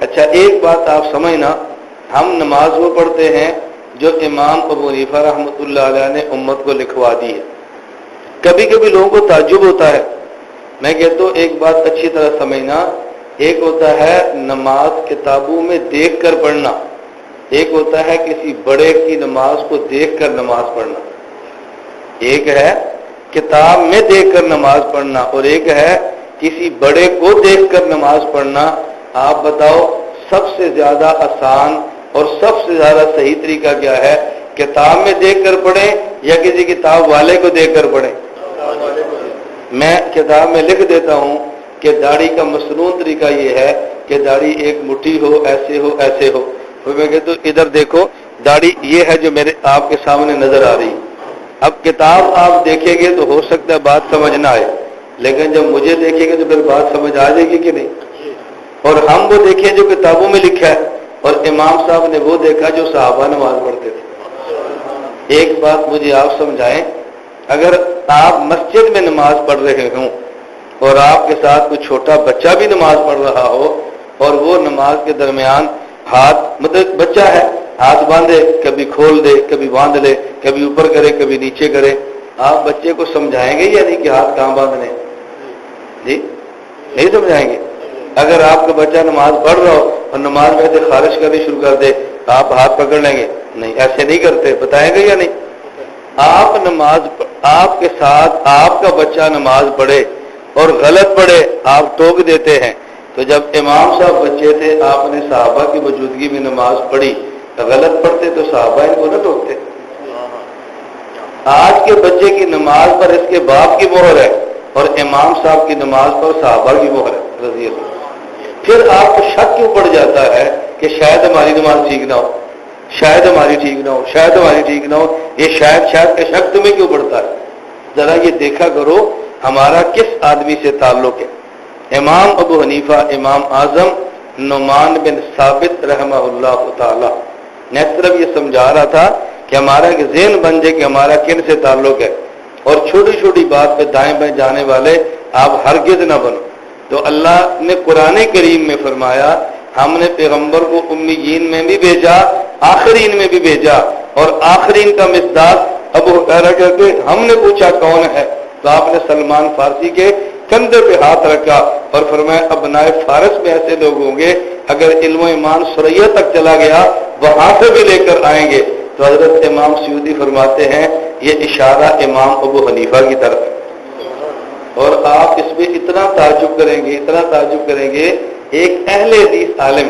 اچھا ایک بات آپ سمجھنا، ہم نماز وہ پڑھتے ہیں جو امام ابو حنیفہ رحمۃ اللہ علیہ نے امت کو لکھوا دی ہے۔ کبھی کبھی لوگوں کو تعجب ہوتا ہے، میں کہتا ہوں ایک بات اچھی طرح سمجھنا، ایک ہوتا ہے نماز کتابوں میں دیکھ کر پڑھنا، ایک ہوتا ہے کسی بڑے کی نماز کو دیکھ کر نماز پڑھنا۔ ایک ہے کتاب میں دیکھ کر نماز پڑھنا اور ایک ہے کسی بڑے کو دیکھ کر نماز پڑھنا۔ آپ بتاؤ سب سے زیادہ آسان اور سب سے زیادہ صحیح طریقہ کیا ہے؟ کتاب میں دیکھ کر پڑھیں یا کسی کتاب والے کو دیکھ کر پڑھیں؟ میں کتاب میں لکھ دیتا ہوں کہ داڑھی کا مصنون طریقہ یہ ہے کہ داڑھی ایک مٹھی ہو، ایسے ہو، ایسے ہو۔ تو میں کہتا ہوں ادھر دیکھو داڑھی یہ ہے جو میرے آپ کے سامنے نظر آ رہی۔ اب کتاب آپ دیکھیں گے تو ہو سکتا ہے بات سمجھ نہ آئے، لیکن جب مجھے دیکھیں گے تو پھر بات سمجھ آ جائے گی کہ نہیں؟ اور ہم وہ دیکھیں جو کتابوں میں لکھا ہے، اور امام صاحب نے وہ دیکھا جو صحابہ نماز پڑھتے تھے۔ ایک بات مجھے آپ سمجھائیں، اگر آپ مسجد میں نماز پڑھ رہے ہوں اور آپ کے ساتھ کوئی چھوٹا بچہ بھی نماز پڑھ رہا ہو اور وہ نماز کے درمیان ہاتھ، مطلب بچہ ہے ہاتھ باندھے، کبھی کھول دے، کبھی باندھ لے، کبھی اوپر کرے، کبھی نیچے کرے، آپ بچے کو سمجھائیں گے یا نہیں کہ ہاتھ کہاں باندھنے؟ جی نہیں سمجھائیں گے؟ اگر آپ کا بچہ نماز پڑھ رہا ہو اور نماز میں سے خارج کرنی شروع کر دے آپ ہاتھ پکڑ لیں گے؟ نہیں، ایسے نہیں کرتے، بتائیں گے یا نہیں؟ آپ کے ساتھ آپ کا بچہ نماز پڑھے اور غلط پڑھے آپ ٹوک دیتے ہیں، تو جب امام صاحب بچے تھے آپ نے صحابہ کی موجودگی میں نماز پڑھی، غلط پڑھتے تو صحابہ ان کو نہ ٹوکتے۔ آج کے بچے کی نماز پر اس کے باپ کی مہر ہے اور امام صاحب کی نماز پر صحابہ کی مہر ہے رضی اللہ۔ پھر آپ کو شک کیوں پڑ جاتا ہے کہ شاید ہماری نماز ٹھیک نہ ہو، شاید ہماری ٹھیک نہ ہو، شاید ہماری ٹھیک نہ ہو؟ یہ شاید کا شک تمہیں کیوں پڑتا ہے؟ ذرا یہ دیکھا کرو ہمارا کس آدمی سے تعلق ہے۔ امام ابو حنیفہ امام اعظم نعمان بن ثابت رحمہ اللہ تعالی نے صرف یہ سمجھا رہا تھا کہ ہمارا ذہن بن جائے کہ ہمارا کن سے تعلق ہے، اور چھوٹی چھوٹی بات پہ دائیں بائیں جانے والے آپ ہرگز نہ بنو۔ تو اللہ نے قرآن کریم میں فرمایا ہم نے پیغمبر کو امیین میں بھی بھیجا، آخرین میں بھی بھیجا، اور آخرین کا مصداق ابو ہریرہ کہتے ہم نے پوچھا کون ہے، تو آپ نے سلمان فارسی کے کندھے پہ ہاتھ رکھا اور فرمایا ابنائے فارس میں ایسے لوگ ہوں گے اگر علم و ایمان سریا تک چلا گیا وہاں سے بھی لے کر آئیں گے۔ تو حضرت امام سیوطی فرماتے ہیں یہ اشارہ امام ابو حنیفہ کی طرف ہے، اور آپ اس میں اتنا تعجب کریں گے، اتنا تعجب کریں گے، ایک اہل حدیث عالم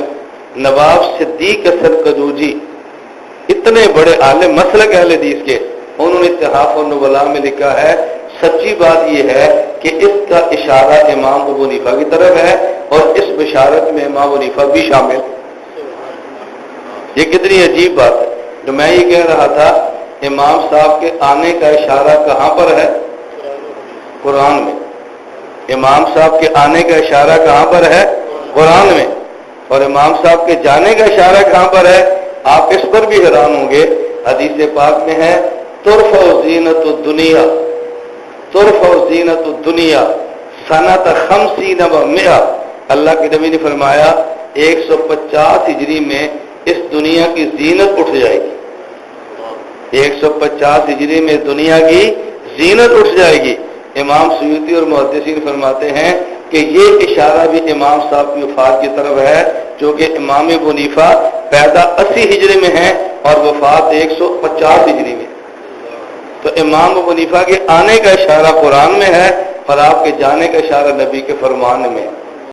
نواب صدیق حسن قدوجی، اتنے بڑے عالم مسلک اہل حدیث کے، انہوں نے اتحاف النبلاء میں لکھا ہے سچی بات یہ ہے کہ اس کا اشارہ امام ابو حنیفہ کی طرف ہے اور اس بشارت میں امام ابو حنیفہ بھی شامل۔ یہ کتنی عجیب بات ہے۔ تو میں یہ کہہ رہا تھا امام صاحب کے آنے کا اشارہ کہاں پر ہے؟ قرآن میں۔ امام صاحب کے آنے کا اشارہ کہاں پر ہے؟ قرآن میں۔ اور امام صاحب کے جانے کا اشارہ کہاں پر ہے؟ آپ اس پر بھی حیران ہوں گے، حدیث پاک میں ہے ترفع زینت الدنیا، ترفع زینت الدنیا سنۃ 50 و 100۔ اللہ کے نبی نے فرمایا 150 ہجری میں اس دنیا کی زینت اٹھ جائے گی، 150 ہجری میں دنیا کی زینت اٹھ جائے گی۔ امام سیوطی اور محدثین فرماتے ہیں کہ یہ اشارہ بھی امام صاحب کی وفات کی طرف ہے، جو کہ امام ابو حنیفہ پیدا 80 ہجری میں ہیں اور وفات 150 ہجری میں۔ تو امام ابو حنیفہ کے آنے کا اشارہ قرآن میں ہے اور آپ کے جانے کا اشارہ نبی کے فرمان میں ہے۔